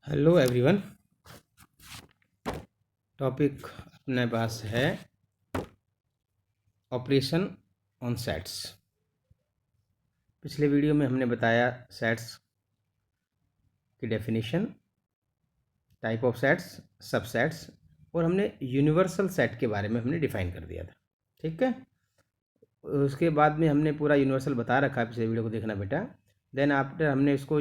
Hello everyone. Topic अपने पास है operation on sets. पिछले वीडियो में हमने बताया सेट्स की definition, type of sets, subsets, और हमने यूनिवर्सल सेट के बारे में हमने डिफाइन कर दिया था। ठीक है, उसके बाद में हमने पूरा यूनिवर्सल बता रखा है, पिछले वीडियो को देखना बेटा। देन आफ्टर हमने इसको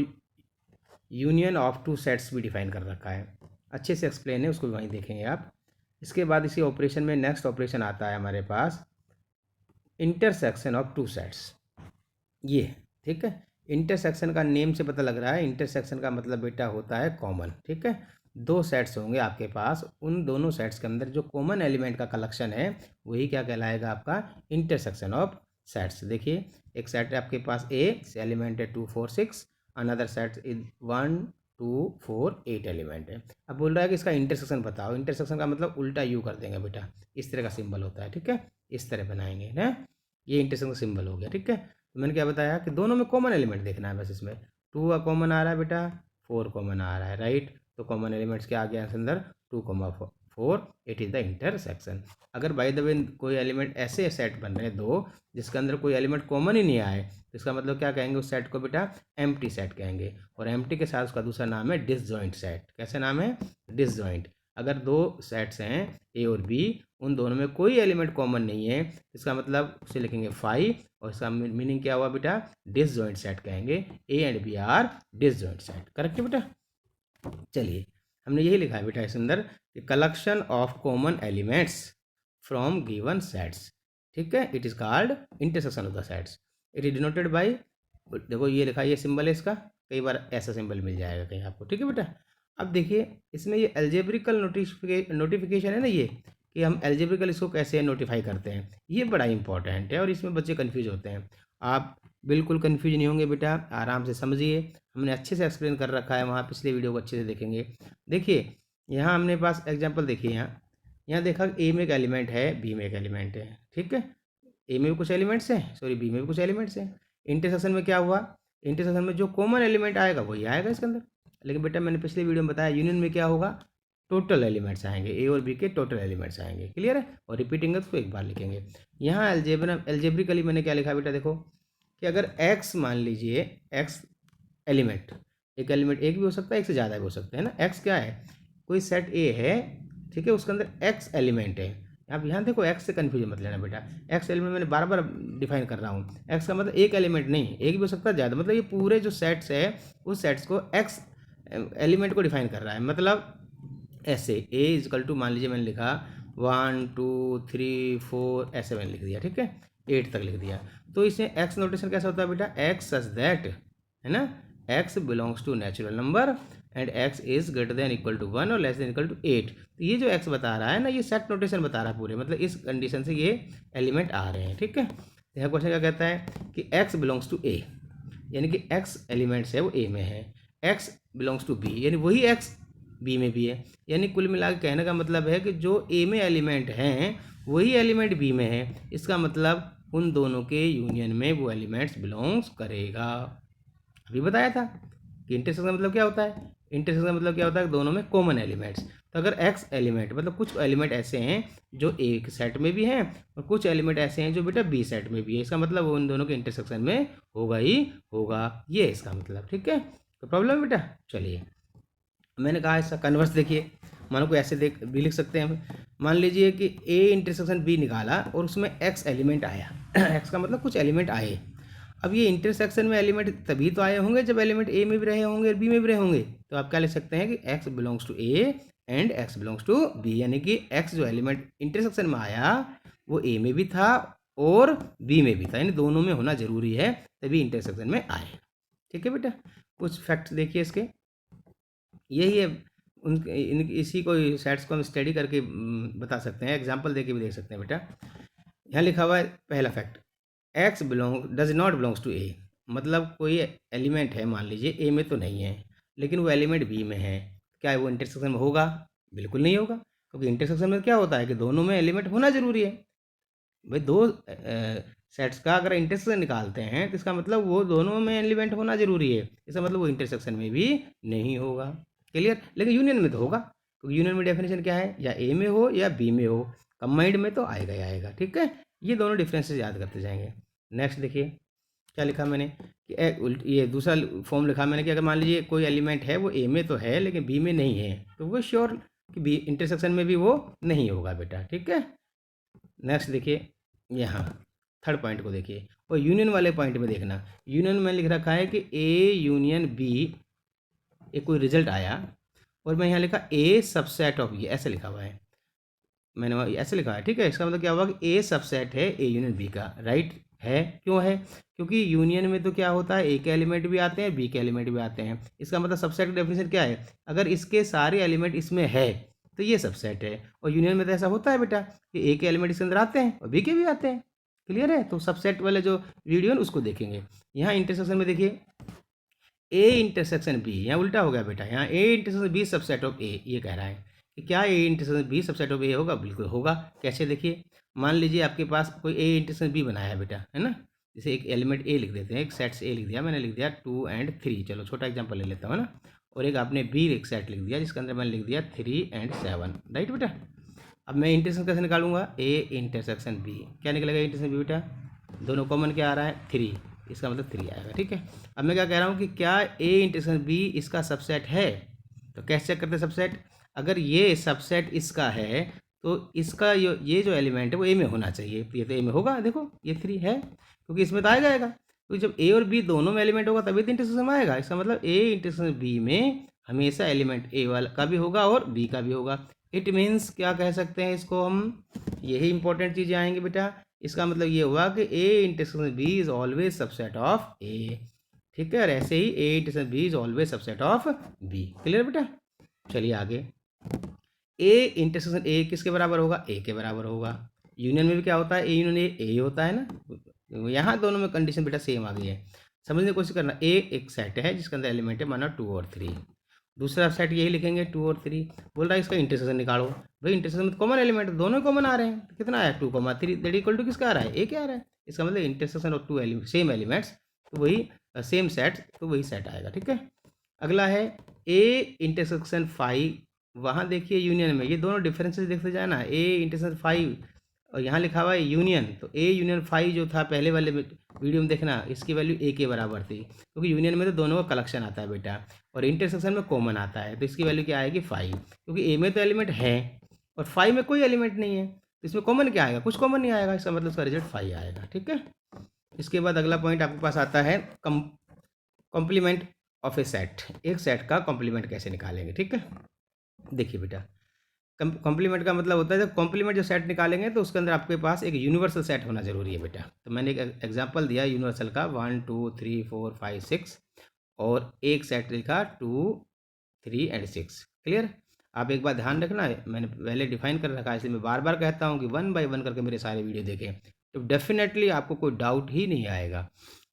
यूनियन ऑफ टू सेट्स भी डिफाइन कर रखा है, अच्छे से एक्सप्लेन है, उसको वहीं देखेंगे आप। इसके बाद इसी ऑपरेशन में नेक्स्ट ऑपरेशन आता है हमारे पास इंटरसेक्शन ऑफ टू सेट्स। ये ठीक है, इंटरसेक्शन का नेम से पता लग रहा है, इंटरसेक्शन का मतलब बेटा होता है कॉमन। ठीक है, दो सेट्स होंगे आपके पास, उन दोनों सेट्स के अंदर जो कॉमन एलिमेंट का कलेक्शन है वही क्या कहलाएगा, आपका इंटरसेक्शन ऑफ सेट्स। देखिए, एक सेट है आपके पास ए, एलिमेंट है 2 4 6, अनदर सेट इज 1 2 4 8 एलिमेंट है। अब बोल रहा है कि इसका इंटरसेक्शन बताओ। इंटरसेक्शन का मतलब उल्टा यू कर देंगे बेटा, इस तरह का सिंबल होता है। ठीक है, इस तरह बनाएंगे ना, ये इंटरसेक्शन सिंबल हो गया। ठीक है, तो मैंने क्या बताया कि दोनों में कॉमन एलिमेंट देखना है बस। इसमें 2 कॉमन आ रहा है बेटा, 4 कॉमन आ रहा है, राइट। तो कॉमन एलिमेंट्स क्या आ गया इसके अंदर, 2, 4, इट इज़ द इंटरसेक्शन। अगर बाय द वे कोई एलिमेंट ऐसे सेट बन रहे हैं दो जिसके अंदर कोई एलिमेंट कॉमन ही नहीं आए, तो इसका मतलब क्या कहेंगे, उस सेट को बेटा एम्प्टी सेट कहेंगे। और एम्प्टी के साथ उसका दूसरा नाम है डिसजॉइंट सेट। कैसे नाम है, डिसजॉइंट। अगर दो सेट्स हैं ए और बी, उन दोनों में कोई एलिमेंट कॉमन नहीं है, इसका मतलब उसे लिखेंगे 5, और इसका मीनिंग क्या हुआ बेटा, डिसजॉइंट सेट कहेंगे। A and B are disjoint set, correct है बेटा। चलिए, हमने यही लिखा है बेटा इसके अंदर कि collection of common elements from given sets. ठीक है, it is called intersection of the sets. It is denoted by, देखो ये लिखा है, ये सिंबल है इसका, कई बार ऐसा सिंबल मिल जाएगा कहीं आपको। ठीक है बेटा, अब देखिए इसमें ये एल्जेब्रिकल नोटिफिकेशन है ना, ये कि हम एल्जेब्रिकल इसको कैसे नोटिफाई करते हैं, ये बड़ा इंपॉर्टेंट है और इसमें बच्चे कंफ्यूज होते हैं। आप बिल्कुल कंफ्यूज नहीं होंगे बेटा, आराम से समझिए, हमने अच्छे से एक्सप्लेन कर रखा है वहाँ, पिछले वीडियो को अच्छे से देखेंगे। देखिए यहाँ हमने पास एग्जांपल देखिए, यहाँ यहाँ देखा ए में एक एलिमेंट है, बी में एक एलिमेंट है। ठीक है, ए में भी कुछ एलिमेंट्स हैं, सॉरी बी में भी कुछ एलिमेंट्स हैं। इंटरसेक्शन में क्या हुआ, इंटरसेक्शन में जो कॉमन एलिमेंट आएगा वही आएगा इसके अंदर। लेकिन बेटा मैंने पिछले वीडियो में बताया, यूनियन में क्या होगा, टोटल एलिमेंट्स आएंगे, ए और बी के टोटल एलिमेंट्स आएंगे। क्लियर है, और रिपीटिंग है तो एक बार लिखेंगे। यहाँ एल्जेब्रिकली मैंने क्या लिखा बेटा, देखो कि अगर एक्स मान लीजिए, एक्स एलिमेंट, एक एलिमेंट एक भी हो सकता है, एक से ज़्यादा भी हो सकता है ना। एक्स क्या है, कोई सेट ए है, ठीक है, उसके अंदर एक्स एलिमेंट है। आप यहाँ देखो, एक्स से कन्फ्यूजन मत लेना बेटा, एक्स एलिमेंट मैंने बार बार डिफाइन कर रहा हूँ। एक्स का मतलब एक एलिमेंट नहीं, एक भी हो सकता है, ज़्यादा, मतलब ये पूरे जो सेट्स है उस सेट्स को एक्स एलिमेंट को डिफाइन कर रहा है। मतलब ऐसे ए इजकल टू, मान लीजिए मैंने लिखा 1 2 3 4, ऐसे मैंने लिख दिया। ठीक है, 8 तक लिख दिया। तो इसमें एक्स नोटेशन कैसा होता है बेटा, एक्स सच दैट, है ना, x belongs to natural number and x is greater than equal to 1 और लेस देन इक्वल टू 8। तो ये जो एक्स बता रहा है ना, ये सेट नोटेशन बता रहा है पूरे, मतलब इस कंडीशन से ये एलिमेंट आ रहे हैं। ठीक है, यह क्वेश्चन क्या कहता है कि एक्स बिलोंग्स टू ए, यानी कि एक्स एलिमेंट्स है वो ए में है। एक्स बिलोंग्स टू बी, यानी वही एक्स बी में भी है। यानी कुल मिला के कहने का मतलब है कि जो ए में एलिमेंट हैं वही एलिमेंट बी में है। इसका मतलब उन दोनों के यूनियन में वो एलिमेंट्स बिलोंग्स करेगा। अभी बताया था कि इंटरसेक्शन का मतलब क्या होता है, इंटरसेक्शन का मतलब क्या होता है, दोनों में कॉमन एलिमेंट्स। तो अगर एक्स एलिमेंट, मतलब कुछ एलिमेंट ऐसे हैं जो एक सेट में भी हैं और कुछ एलिमेंट ऐसे हैं जो बेटा बी सेट में भी है, इसका मतलब वो उन दोनों के इंटरसेक्शन में होगा ही होगा, ये इसका मतलब। ठीक है, तो प्रॉब्लम बेटा। चलिए, मैंने कहा इसका कन्वर्स देखिए, मान को ऐसे देख भी लिख सकते हैं। मान लीजिए कि ए इंटरसेक्शन बी निकाला और उसमें एक्स एलिमेंट आया एक्स का मतलब कुछ एलिमेंट आए। अब ये इंटरसेक्शन में एलिमेंट तभी तो आए होंगे जब एलिमेंट ए में भी रहे होंगे और बी में भी रहे होंगे। तो आप क्या लिख सकते हैं कि x belongs to A and x belongs to B, यानी कि एक्स जो एलिमेंट इंटरसेक्शन में आया वो ए में भी था और बी में भी था, यानी दोनों में होना जरूरी है तभी इंटरसेक्शन में आए। ठीक है बेटा, कुछ फैक्ट्स देखिए इसके, यही है इसी को सेट्स को हम स्टडी करके बता सकते हैं, एग्जाम्पल देके भी देख सकते हैं बेटा। यहाँ लिखा हुआ है पहला fact, x does not belongs to A, मतलब कोई एलिमेंट है, मान लीजिए ए में तो नहीं है लेकिन वो एलिमेंट बी में है, क्या वो इंटरसेक्शन में होगा, बिल्कुल नहीं होगा, क्योंकि इंटरसेक्शन में क्या होता है कि दोनों में एलिमेंट होना जरूरी है। भाई दो सेट्स का अगर इंटरसेक्शन निकालते हैं तो इसका मतलब वो दोनों में एलिमेंट होना जरूरी है, इसका मतलब वो इंटरसेक्शन में भी नहीं होगा। क्लियर। लेकिन यूनियन में तो होगा, क्योंकि यूनियन में डेफिनेशन क्या है, या ए में हो या बी में हो, कंबाइंड में तो आएगा ही आएगा। ठीक है, ये दोनों डिफरेंसेस याद करते जाएंगे। नेक्स्ट देखिए क्या लिखा मैंने कि ये दूसरा फॉर्म लिखा मैंने कि अगर मान लीजिए कोई एलिमेंट है वो ए में तो है लेकिन बी में नहीं है, तो वो श्योर कि बी इंटरसेक्शन में भी वो नहीं होगा बेटा। ठीक है, नेक्स्ट देखिए यहाँ थर्ड पॉइंट को देखिए, और यूनियन वाले पॉइंट में देखना, यूनियन में लिख रखा है कि ए यूनियन बी, एक कोई रिजल्ट आया और मैं यहाँ लिखा ए सबसेट ऑफ बी, ऐसे लिखा हुआ है, मैंने वहाँ ऐसे लिखा है। ठीक है, इसका मतलब क्या हुआ कि ए सबसेट है ए यूनियन बी का, राइट है। क्यों है, क्योंकि यूनियन में तो क्या होता है, ए के एलिमेंट भी आते हैं बी के एलिमेंट भी आते हैं। इसका मतलब सबसेट का डेफिनेशन क्या है, अगर इसके सारे एलिमेंट इसमें है तो ये सबसेट है। और यूनियन में तो ऐसा होता है बेटा कि ए के एलिमेंट इसके अंदर आते हैं और बी के भी आते हैं। क्लियर है, तो सबसेट वाले जो वीडियो है उसको देखेंगे। यहाँ इंटरसेक्शन में देखिए ए इंटरसेक्शन बी, यहाँ उल्टा हो गया बेटा, यहाँ A intersection B subset of A, ये कह रहा है कि क्या A intersection B subset of A होगा, बिल्कुल होगा। कैसे, देखिए मान लीजिए आपके पास कोई ए इंटरसेक्शन बी बनाया है बेटा, है ना, जैसे एक एलिमेंट ए लिख देते हैं, एक सेट ए लिख दिया, मैंने लिख दिया 2 and 3, चलो छोटा एग्जांपल ले लेता हूँ ना, और एक आपने बी एक सेट लिख दिया जिसके अंदर मैंने लिख दिया 3 and 7, राइट बेटा। अब मैं इंटरसेक्शन कैसे निकालूंगा, ए इंटरसेक्शन बी, क्या निकलेगा इंटरसेक्शन बी बेटा, दोनों कॉमन क्या आ रहा है 3, इसका मतलब 3 आएगा। ठीक है, अब मैं क्या कह रहा हूँ कि क्या ए इंटरसेक्शन बी इसका सबसेट है, तो कैसे चेक करते हैं सबसेट, अगर ये सबसेट इसका है तो इसका ये जो एलिमेंट है वो ए में होना चाहिए, तो ये तो ए में होगा, देखो ये 3 है क्योंकि इसमें तो आएगा आएगा, क्योंकि जब ए और बी दोनों में एलिमेंट होगा तभी तो इंटरसेक्शन में आएगा। इसका मतलब ए इंटरसेक्शन बी में हमेशा एलिमेंट ए वाला का भी होगा और बी का भी होगा। इट मीन्स क्या कह सकते हैं इसको हम, यही इंपॉर्टेंट चीज़ें आएंगी बेटा। इसका मतलब ये हुआ कि A intersection B is always subset of A. ठीक है, और ऐसे ही A intersection B is always subset of B. Clear बेटा, चलिए आगे। ए इंटरसेक्शन ए किसके बराबर होगा, ए के बराबर होगा। यूनियन में भी क्या होता है, ए यूनियन ए होता है ना, यहाँ दोनों में कंडीशन बेटा सेम आ गई है। समझने की कोशिश करना, ए एक सेट है जिसके अंदर एलिमेंट है माना 2 और 3, दूसरा सेट यही लिखेंगे 2 और 3, बोल रहा है इसका इंटरसेक्शन निकालो, भाई इंटरसेक्शन में कॉमन एलिमेंट दोनों कॉमन आ रहे हैं, तो कितना आया 2,3, दैट इक्वल टू किसका आ रहा है, ए क्या आ रहा है। इसका मतलब इंटरसेक्शन ऑफ 2 सेम एलिमेंट्स, तो वही सेम सेट, तो वही सेट आएगा। ठीक है, अगला है ए इंटरसेक्शन 5, वहाँ देखिए यूनियन में ये दोनों डिफरेंसेस देखते जाए ना, ए इंटरसेक्शन 5 और यहाँ लिखा हुआ है यूनियन, तो ए यूनियन 5 जो था पहले वाले वीडियो में देखना, इसकी वैल्यू ए के बराबर थी, क्योंकि यूनियन में तो दोनों का कलेक्शन आता है बेटा और इंटरसेक्शन में कॉमन आता है, तो इसकी वैल्यू क्या आएगी 5, क्योंकि ए में तो एलिमेंट है और 5 में कोई एलिमेंट नहीं है, तो इसमें कॉमन क्या आएगा, कुछ कॉमन नहीं आएगा, इसका मतलब इसका रिजल्ट 5 आएगा। ठीक है, इसके बाद अगला पॉइंट आपके पास आता है कॉम्प्लीमेंट ऑफ ए सेट, एक सेट का कॉम्प्लीमेंट कैसे निकालेंगे। ठीक है, देखिए बेटा कॉम्प्लीमेंट का मतलब होता है जब कॉम्प्लीमेंट जो सेट निकालेंगे तो उसके अंदर आपके पास एक यूनिवर्सल सेट होना जरूरी है बेटा। तो मैंने एक एग्जांपल दिया यूनिवर्सल का 1 2 3 4 5 6 और एक सेट लिखा 2 3 and 6। क्लियर, आप एक बार ध्यान रखना, मैंने पहले डिफाइन कर रखा है इसलिए मैं बार बार कहता हूँ कि 1 by 1 करके मेरे सारे वीडियो देखें, तो डेफिनेटली आपको कोई डाउट ही नहीं आएगा।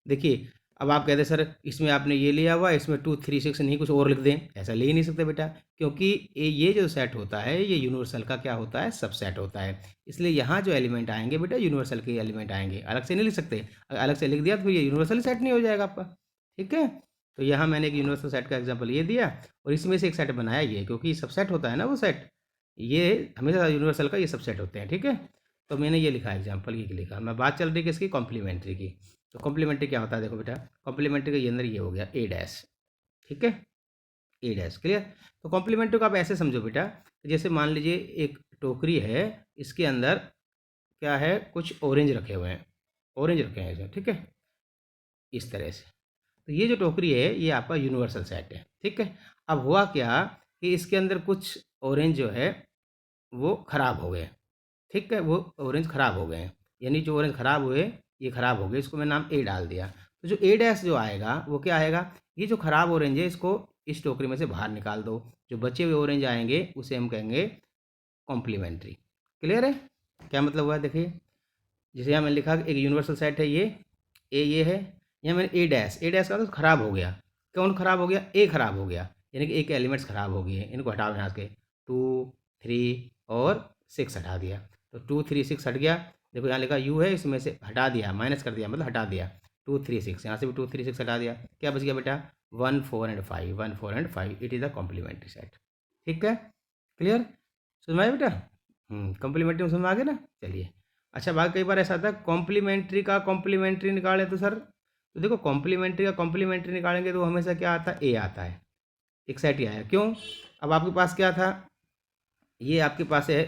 देखिए अब आप कहते सर इसमें आपने ये लिया हुआ, इसमें 2 3 6 नहीं कुछ और लिख दें, ऐसा ले ही नहीं सकते बेटा, क्योंकि ये जो सेट होता है ये यूनिवर्सल का क्या होता है, सब सेट होता है। इसलिए यहाँ जो एलिमेंट आएंगे बेटा यूनिवर्सल के एलिमेंट आएंगे, अलग से नहीं लिख सकते, अगर अलग से लिख दिया तो फिर ये यूनिवर्सल सेट नहीं हो जाएगा आपका। ठीक है, तो यहाँ मैंने एक यूनिवर्सल सेट का एग्जाम्पल ये दिया और इसमें से एक सेट बनाया ये, क्योंकि सब सेट होता है ना वो सेट, ये हमेशा यूनिवर्सल का ये सब सेट होते हैं। ठीक है, तो मैंने ये लिखा एग्जाम्पल, ये लिखा, मैं बात चल रही है किसकी, कॉम्प्लीमेंट्री की। तो कॉम्प्लीमेंट्री क्या होता है, देखो बेटा कॉम्प्लीमेंट्री के अंदर ये हो गया ए डैश। ठीक है, ए डैश। क्लियर, तो कॉम्प्लीमेंट्री को आप ऐसे समझो बेटा, जैसे मान लीजिए एक टोकरी है, इसके अंदर क्या है, कुछ ऑरेंज रखे हुए हैं, ऑरेंज रखे हैं इसमें। ठीक है, इस तरह से, तो ये जो टोकरी है ये आपका यूनिवर्सल सेट है। ठीक है, अब हुआ क्या कि इसके अंदर कुछ ऑरेंज जो है वो ख़राब हो गए। ठीक है, वो ऑरेंज ख़राब हो गए हैं, यानी जो ऑरेंज ख़राब हुए ये ख़राब हो गए, इसको मैं नाम ए डाल दिया। तो जो ए डैश जो आएगा वो क्या आएगा, ये जो ख़राब ऑरेंज है इसको इस टोकरी में से बाहर निकाल दो, जो बचे हुए ऑरेंज आएंगे उसे हम कहेंगे कॉम्प्लीमेंट्री। क्लियर है, क्या मतलब हुआ, देखिए जैसे यहाँ मैंने लिखा एक यूनिवर्सल सेट है ये है, यहाँ मैंने ए डैश का तो ख़राब हो गया, कौन ख़राब हो गया, ए ख़राब हो गया, यानी कि ए के एलिमेंट्स ख़राब हो गए, इनको हटाओ यहाँ से, 2 3 और 6 हटा दिया, तो 2 3 6 हट गया। देखो यहाँ लिखा यू है, इसमें से हटा दिया, माइनस कर दिया मतलब हटा दिया, 2 3 6, यहाँ से भी 2 3 6 हटा दिया, क्या बच गया बेटा 1 4 and 5, 1 4 and 5, it is a complementary set. ठीक है, क्लियर, समझ में आया बेटा? कॉम्प्लीमेंट्री में समझ में आ गया ना? चलिए, अच्छा बात, कई बार ऐसा आता है कॉम्प्लीमेंट्री का कॉम्प्लीमेंट्री निकालें तो सर, तो देखो कॉम्प्लीमेंट्री का कॉम्प्लीमेंट्री निकालेंगे तो हमेशा क्या आता है, ए आता है, एक सेट ही आया। क्यों? अब आपके पास क्या था, ये आपके पास है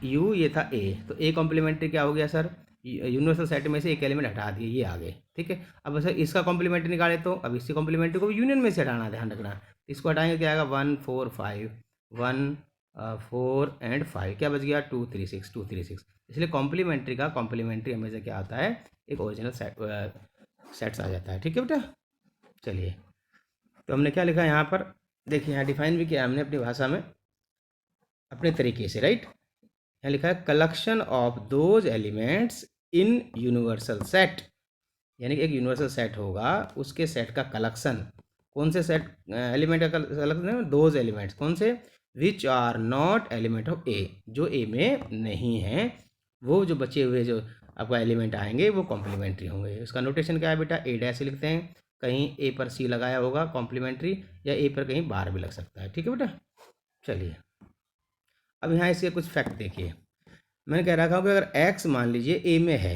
यू, ये था ए, तो ए कॉम्प्लीमेंट्री क्या हो गया सर, यूनिवर्सल सेट में से एक एलिमेंट हटा दिए, ये आ गए। ठीक है, अब सर इसका कॉम्प्लीमेंट्री निकाले तो अब इसकी कॉम्प्लीमेंट्री को यूनियन में से हटाना, ध्यान रखना। इसको हटाएंगे क्या आएगा, 1 4 5, 1 4 एंड 5, क्या बच गया, 2 3 6, 2 3 6। इसलिए कॉम्प्लीमेंट्री का कॉम्प्लीमेंट्री हमेशा क्या आता है, एक ओरिजिनल सेट्स आ जाता है। ठीक है बेटा, चलिए, तो हमने क्या लिखा यहाँ पर, देखिए यहाँ डिफाइन भी किया हमने अपनी भाषा में अपने तरीके से, राइट। यहाँ लिखा है collection of those elements in universal set, यानी कि एक यूनिवर्सल सेट होगा, उसके सेट का कलेक्शन, कौन से सेट एलिमेंट का कलेक्शन है, दोज एलिमेंट्स, कौन से, which are not element of A, जो ए में नहीं है, वो जो बचे हुए जो आपका एलिमेंट आएंगे वो कॉम्प्लीमेंट्री होंगे। उसका नोटेशन क्या है बेटा, ए डैश लिखते हैं, कहीं ए पर सी लगाया होगा कॉम्प्लीमेंट्री, या ए पर कहीं बार भी लग सकता है। ठीक है बेटा, चलिए, अब यहाँ इसके कुछ फैक्ट देखिए। मैंने कह रखा हूँ कि अगर x मान लीजिए ए में है,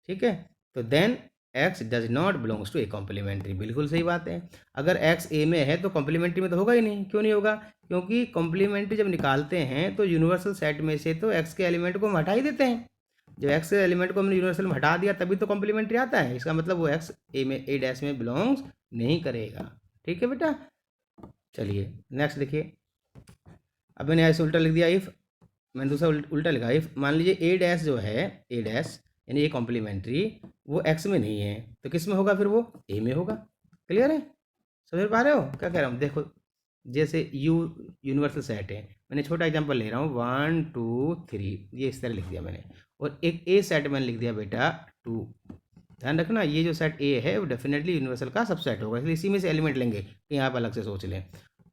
ठीक है, तो then x does not belongs to A complementary, बिल्कुल सही बात है। अगर x ए में है तो कॉम्प्लीमेंट्री में तो होगा ही नहीं। क्यों नहीं होगा, क्योंकि कॉम्प्लीमेंट्री जब निकालते हैं तो यूनिवर्सल सेट में से तो x के एलिमेंट को हम हटा ही देते हैं। जब x के एलिमेंट को हमने यूनिवर्सल में हटा दिया तभी तो कॉम्प्लीमेंट्री आता है, इसका मतलब वो x ए में, ए डैश में बिलोंग्स नहीं करेगा। ठीक है बेटा, चलिए नेक्स्ट देखिए। अब मैंने ऐसे उल्टा लिख दिया, इफ़, मैंने दूसरा उल्टा लिखा, इफ मान लीजिए ए डैश जो है, ए डैश यानी ए कॉम्प्लीमेंट्री, वो एक्स में नहीं है तो किस में होगा, फिर वो ए में होगा। क्लियर है, समझ पा रहे हो क्या कह रहा हूँ? देखो जैसे यू यूनिवर्सल सेट है, मैंने छोटा एग्जांपल ले रहा हूँ, 1 2 3, ये इस तरह लिख दिया मैंने, और एक ए सेट मैंने लिख दिया बेटा 2। ध्यान रखना, ये जो सेट ए है वो डेफिनेटली यूनिवर्सल का सबसेट होगा, इसलिए इसी में से एलिमेंट लेंगे, कि आप अलग से सोच लें।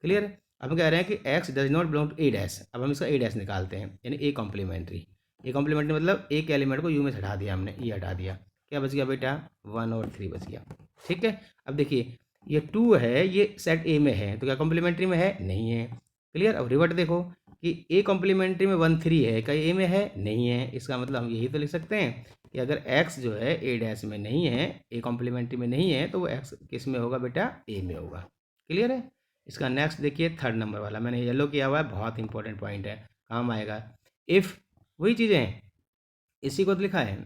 क्लियर है, अब हम कह रहे हैं कि x does not belong to A dash, अब हम इसका ए डैश निकालते हैं, यानी ए कॉम्प्लीमेंट्री। ए कॉम्प्लीमेंट्री मतलब एक एलिमेंट को यू में से हटा दिया हमने, ये हटा दिया, क्या बच गया बेटा, 1 और 3 बच गया। ठीक है, अब देखिए ये 2 है, ये सेट ए में है, तो क्या कॉम्प्लीमेंट्री में है, नहीं है। क्लियर, अब रिवर्ट देखो कि ए कॉम्प्लीमेंट्री में 1 3 है, क्या ए में है, नहीं है। इसका मतलब हम यही तो लिख सकते हैं कि अगर x जो है ए डैश में नहीं है, ए कॉम्प्लीमेंट्री में नहीं है, तो वो x किस में होगा बेटा, ए में होगा। क्लियर है, इसका नेक्स्ट देखिए, थर्ड नंबर वाला मैंने येलो किया हुआ है, बहुत इंपॉर्टेंट पॉइंट है, काम आएगा। इफ़, वही चीज़ें इसी को तो लिखा है।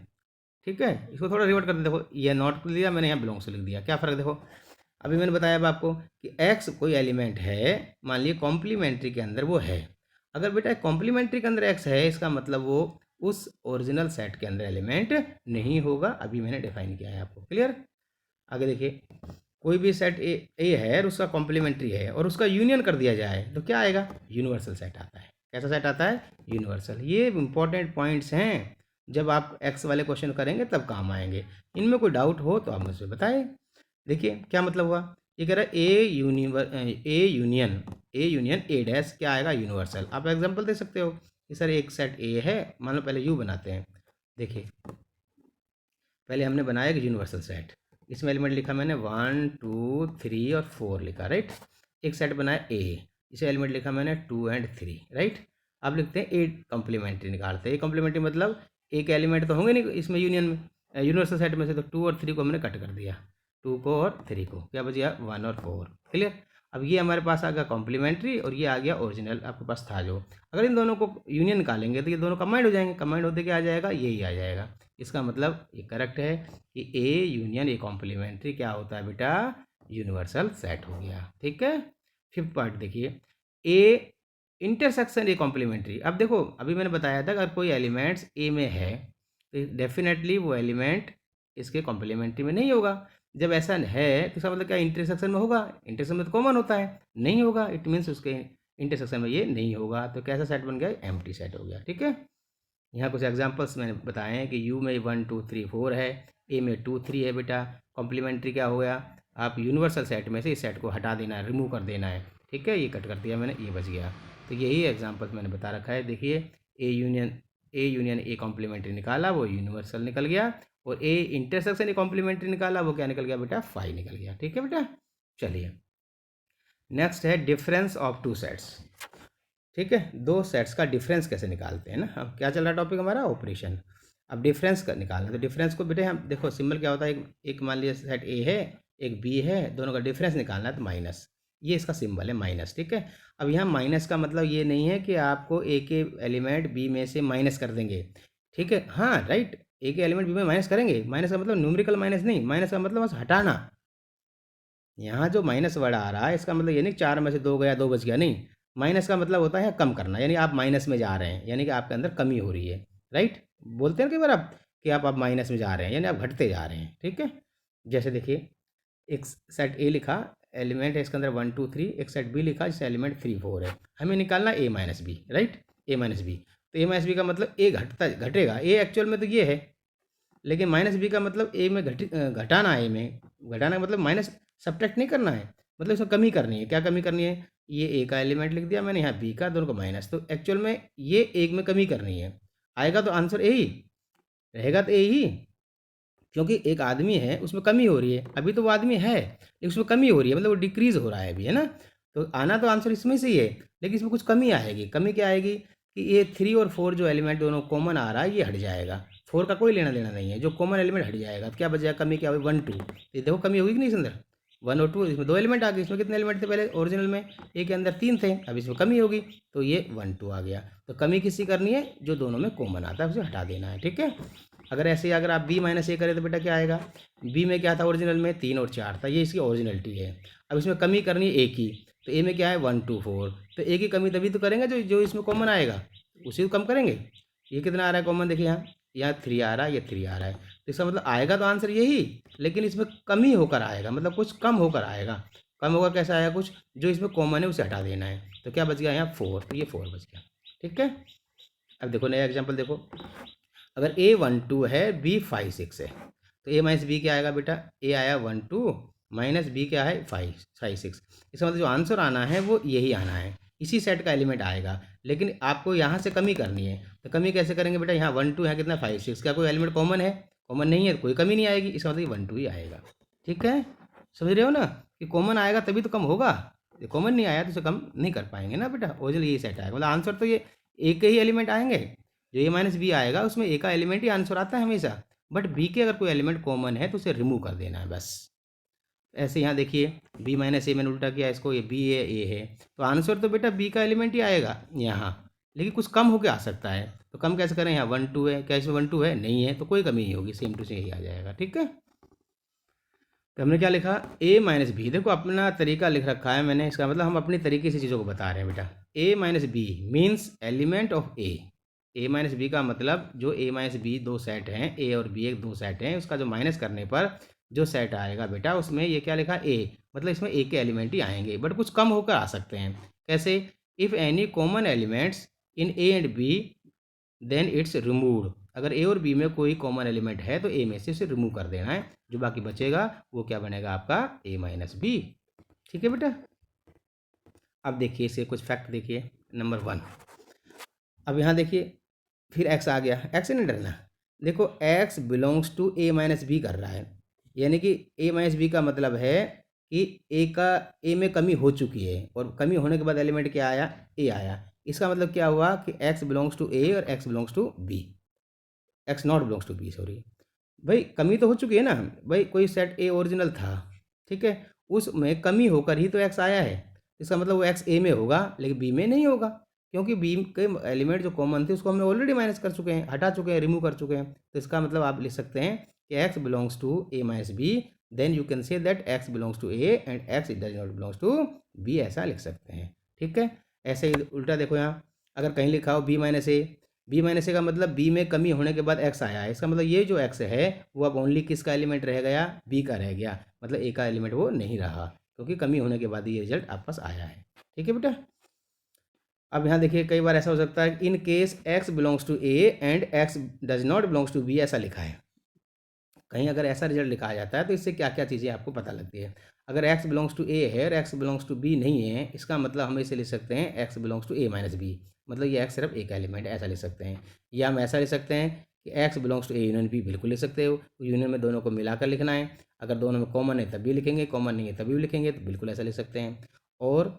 ठीक है, इसको थोड़ा रिवर्ट कर दे, देखो ये नॉट लिया मैंने, यहाँ बिलोंग से लिख दिया, क्या फ़र्क देखो। अभी मैंने बताया अब आपको कि x कोई एलिमेंट है, मान लिए कॉम्प्लीमेंट्री के अंदर वो है, अगर बेटा कॉम्प्लीमेंट्री के अंदर x है, इसका मतलब वो उस ओरिजिनल सेट के अंदर एलिमेंट नहीं होगा। अभी मैंने डिफाइन किया है आपको। क्लियर, आगे देखिए, कोई भी सेट ए है और उसका कॉम्प्लीमेंट्री है और उसका यूनियन कर दिया जाए तो क्या आएगा, यूनिवर्सल सेट आता है। कैसा सेट आता है, यूनिवर्सल। ये इंपॉर्टेंट पॉइंट्स हैं, जब आप एक्स वाले क्वेश्चन करेंगे तब काम आएंगे। इनमें कोई डाउट हो तो आप मुझे बताएं। देखिए क्या मतलब हुआ, ये कह रहा है ए यूनियन ए डैश क्या आएगा, यूनिवर्सल। आप एग्जांपल दे सकते हो कि सर एक सेट ए है, मान लो पहले यू बनाते हैं। देखिए पहले हमने बनाया एक यूनिवर्सल सेट, इसमें एलिमेंट लिखा मैंने 1 2 3 और 4 लिखा, राइट। एक सेट बनाया ए, इसे एलिमेंट लिखा मैंने 2 एंड 3, राइट। अब लिखते हैं ए कॉम्प्लीमेंट्री निकालते हैं। ए कॉम्प्लीमेंट्री मतलब एक एलिमेंट तो होंगे नहीं इसमें यूनियन में, यूनिवर्सल सेट में से, तो 2 और 3 को हमने कट कर दिया, 2 को और 3 को, क्या बच गया 1 और 4। क्लियर, अब ये हमारे पास आ गया कॉम्प्लीमेंट्री और ये आ गया ओरिजिनल आपके पास था जो। अगर इन दोनों को यूनियन निकालेंगे तो ये दोनों कंबाइंड हो जाएंगे, कंबाइंड होते क्या आ जाएगा, यही आ जाएगा। इसका मतलब ये करेक्ट है कि ए यूनियन ए कॉम्प्लीमेंट्री क्या होता है बेटा, यूनिवर्सल सेट हो गया। ठीक है, फिफ्थ पार्ट देखिए, ए इंटरसेक्शन ए कॉम्प्लीमेंट्री। अब देखो अभी मैंने बताया था अगर कोई एलिमेंट्स ए में है तो डेफिनेटली वो एलिमेंट इसके कॉम्प्लीमेंट्री में नहीं होगा। जब ऐसा है तो इसका मतलब क्या, इंटरसेक्शन में होगा, इंटरसेक्शन में तो कॉमन होता है, नहीं होगा, इट मीन्स उसके इंटरसेक्शन में ये नहीं होगा। तो कैसा सेट बन गया, एम्प्टी सेट हो गया। ठीक है, यहाँ कुछ एग्जांपल्स मैंने बताए हैं कि यू में 1 2 3 4 है, ए में 2 3 है बेटा, कॉम्प्लीमेंट्री क्या हो गया, आप यूनिवर्सल सेट में से इस सेट को हटा देना है, रिमूव कर देना है। ठीक है, ये कट कर दिया मैंने, ये बच गया। तो यही एग्जांपल्स मैंने बता रखा है। देखिए ए यूनियन ए कॉम्प्लीमेंट्री निकाला, वो यूनिवर्सल निकल गया, और ए इंटरसेक्शन ए कॉम्प्लीमेंट्री निकाला, वो क्या निकल गया बेटा, 5 निकल गया। ठीक है बेटा, चलिए नेक्स्ट है डिफरेंस ऑफ टू सेट्स। ठीक है, दो सेट्स का डिफरेंस कैसे निकालते हैं ना। अब क्या चल रहा है टॉपिक हमारा, ऑपरेशन। अब डिफरेंस का निकालना, तो डिफरेंस को बेटे हम देखो सिंबल क्या होता है, एक एक मान लीजिए सेट ए है, एक बी है, दोनों का डिफरेंस निकालना है तो माइनस, ये इसका सिंबल है माइनस। ठीक है, अब यहाँ माइनस का मतलब ये नहीं है कि आपको ए के एलिमेंट बी में से माइनस कर देंगे। ठीक है, हाँ राइट, ए के एलिमेंट बी में माइनस करेंगे, माइनस का मतलब न्यूमेरिकल माइनस नहीं, माइनस का मतलब बस हटाना। यहाँ जो माइनस वर्ड आ रहा है इसका मतलब ये नहीं 4 में से 2 गया 2 बच गया, नहीं। माइनस का मतलब होता है कम करना, यानी आप माइनस में जा रहे हैं, यानी कि आपके अंदर कमी हो रही है। राइट, बोलते हैं कई बार आप कि आप अब माइनस में जा रहे हैं, यानी आप घटते जा रहे हैं। ठीक है, जैसे देखिए एक सेट ए लिखा, एलिमेंट है इसके अंदर 1 2 3, एक सेट बी लिखा जिससे एलिमेंट 3 4 है, हमें निकालना ए माइनस बी। राइट, ए माइनस बी, तो ए माइनस बी का मतलब ए घटेगा, ए एक्चुअल में तो ये है, लेकिन माइनस बी का मतलब ए में घटाना है, ए में घटाना का मतलब माइनस सब्ट्रैक्ट नहीं करना है, मतलब इसमें कमी करनी है। क्या कमी करनी है, ये ए का एलिमेंट लिख दिया मैंने, यहाँ बी का, दोनों को माइनस, तो एक्चुअल में ये एक में कमी करनी है। आएगा तो आंसर ए ही रहेगा, तो ए ही, क्योंकि एक आदमी है उसमें कमी हो रही है, अभी तो वो आदमी है लेकिन उसमें कमी हो रही है, मतलब वो डिक्रीज हो रहा है अभी, है ना। तो आना तो आंसर इसमें से ही है, लेकिन इसमें कुछ कमी आएगी। कमी क्या आएगी कि ये 3 और 4 जो एलिमेंट दोनों कॉमन आ रहा है ये हट जाएगा, 4 का कोई लेना देना नहीं है, जो कॉमन एलिमेंट हट जाएगा, तो क्या बच जाएगा, कमी क्या होगी 1 2, ये देखो कमी होगी कि नहीं इस अंदर 1 और 2, इसमें 2 एलिमेंट आ गए, इसमें कितने एलिमेंट थे पहले ओरिजिनल में, ए के अंदर 3 थे, अब इसमें कमी होगी तो ये 1 2 आ गया। तो कमी किसी करनी है, जो दोनों में कॉमन आता है उसे हटा देना है। ठीक है, अगर ऐसे ही अगर आप बी माइनस ए करें तो बेटा क्या आएगा, बी में क्या था ओरिजिनल में 3 और 4 था, ये इसकी ओरिजिनलिटी है। अब इसमें कमी करनी है ए की, तो ए में क्या है 1 2 4, तो ए की कमी तभी तो करेंगे जो जो इसमें कॉमन आएगा उसी को कम करेंगे। ये कितना आ रहा है कॉमन, देखिए यहाँ 3 आ रहा है, ये 3 आ रहा है, तो इसका मतलब आएगा तो आंसर यही, लेकिन इसमें कमी होकर आएगा, मतलब कुछ कम होकर आएगा। कम होकर कैसे आएगा, कुछ जो इसमें कॉमन है उसे हटा देना है, तो क्या बच गया यहाँ 4, तो ये 4 बच गया। ठीक है, अब देखो नया एग्जाम्पल देखो, अगर ए 1 2 है बी 5 6 है, तो ए माइनस बी क्या आएगा बेटा, ए आया 1 2 माइनस बी क्या है 5 5 6, इसका मतलब जो आंसर आना है वो यही आना है, इसी सेट का एलिमेंट आएगा, लेकिन आपको यहाँ से कमी करनी है। तो कमी कैसे करेंगे बेटा, यहाँ 1 2 है, कितना 5 6, क्या कोई एलिमेंट कॉमन है, कॉमन नहीं है, कोई कमी नहीं आएगी, इसका मतलब 1 2 ही आएगा। ठीक है, समझ रहे हो ना कि कॉमन आएगा तभी तो कम होगा, कॉमन नहीं आया तो इसे कम नहीं कर पाएंगे ना बेटा, ओरिजिनल यही सेट आएगा, मतलब आंसर तो ये एक ही एलिमेंट आएंगे, जो ए माइनस बी आएगा उसमें ए का एलिमेंट ही आंसर आता है हमेशा, बट बी के अगर कोई एलिमेंट कॉमन है तो उसे रिमूव कर देना है बस। ऐसे यहाँ देखिए बी माइनस ए मैंने उल्टा किया इसको, ये बी ए है, तो आंसर तो बेटा बी का एलिमेंट ही आएगा यहाँ, लेकिन कुछ कम होकर आ सकता है, तो कम कैसे करें, यहाँ 1 2 है, क्या इसमें 1 2 है, नहीं है, तो कोई कमी नहीं होगी, सेम टू सेम ही आ जाएगा। ठीक है, तो हमने क्या लिखा, ए माइनस बी, देखो अपना तरीका लिख रखा है मैंने, इसका मतलब हम अपनी तरीके से चीज़ों को बता रहे हैं बेटा। A minus B means element of A minus B का मतलब जो ए माइनस बी दो सेट हैं, ए और बी एक दो सेट हैं, उसका जो माइनस करने पर जो सेट आएगा बेटा उसमें ये क्या लिखा ए, मतलब इसमें ए के एलिमेंट ही आएंगे, बट कुछ कम होकर आ सकते हैं। कैसे, if any common elements in A and B then it's removed, अगर ए और बी में कोई कॉमन एलिमेंट है तो ए में से उसे रिमूव कर देना है, जो बाकी बचेगा वो क्या बनेगा आपका ए माइनस बी। ठीक है बेटा, अब देखिए इसे कुछ फैक्ट देखिए, नंबर 1, अब यहाँ देखिए फिर एक्स आ गया, एक्स नहीं डरना, देखो x belongs to A minus B कर रहा है, यानी कि ए माइनस बी का मतलब है कि ए में कमी हो चुकी है, और कमी होने के बाद एलिमेंट क्या आया, ए आया, इसका मतलब क्या हुआ कि एक्स बिलोंग्स टू ए और x belongs to B, x not belongs to B, sorry भाई, कमी तो हो चुकी है ना भाई, कोई सेट ए ओरिजिनल था, ठीक है, उसमें कमी होकर ही तो एक्स आया है, इसका मतलब वो एक्स ए में होगा लेकिन बी में नहीं होगा, क्योंकि बी के एलिमेंट जो कॉमन थे उसको हमने ऑलरेडी माइनस कर चुके हैं, हटा चुके हैं, रिमूव कर चुके हैं, तो इसका मतलब आप लिख सकते हैं कि x belongs to A minus B, then you can say that x belongs to A and x does not belongs to B, ऐसा लिख सकते हैं। ठीक है, ऐसे ही उल्टा देखो यहाँ, अगर कहीं लिखा हो बी माइनस ए, बी माइनस ए का मतलब बी में कमी होने के बाद एक्स आया है, इसका मतलब ये जो एक्स है वो अब ओनली किसका एलिमेंट रह गया, बी का रह गया, मतलब ए का एलिमेंट वो नहीं रहा, क्योंकि कमी होने के बाद ये रिजल्ट आप पास आया है। ठीक है बेटा, अब यहाँ देखिए कई बार ऐसा हो सकता है in case x belongs to A and x does not belongs to B, ऐसा लिखा है, कहीं अगर ऐसा रिजल्ट लिखा जाता है तो इससे क्या क्या चीज़ें आपको पता लगती है। अगर एक्स बिलोंग्स टू ए है और एक्स बिलोंग्स टू बी नहीं है, इसका मतलब हम इसे लिख सकते हैं x belongs to A minus B, मतलब ये एक्स सिर्फ एक एलिमेंट है, ऐसा लिख सकते हैं। या हम ऐसा लिख सकते हैं कि x belongs to A union B बिल्कुल लिख सकते हो, यूनियन में दोनों को मिलाकर लिखना है, अगर दोनों में कॉमन है तभी लिखेंगे, कॉमन नहीं है तभी लिखेंगे, तो बिल्कुल ऐसा लिख सकते हैं। और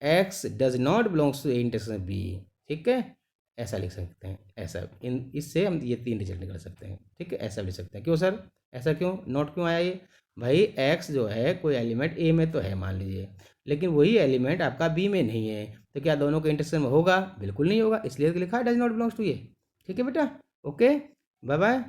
x does not belongs to A intersection B, ठीक है, ऐसा लिख सकते हैं, ऐसा इन इससे हम ये 3 रिजल्ट निकाल सकते हैं, ठीक है, ऐसा लिख सकते हैं। क्यों सर, ऐसा क्यों, नोट क्यों आया ये, भाई एक्स जो है कोई एलिमेंट ए में तो है मान लीजिए, लेकिन वही एलिमेंट आपका बी में नहीं है, तो क्या दोनों के इंटरसेक्शन में होगा, बिल्कुल नहीं होगा, इसलिए तो लिखा है डज नॉट बिलोंग्स टू ए। ठीक है बेटा, ओके, बाय बाय।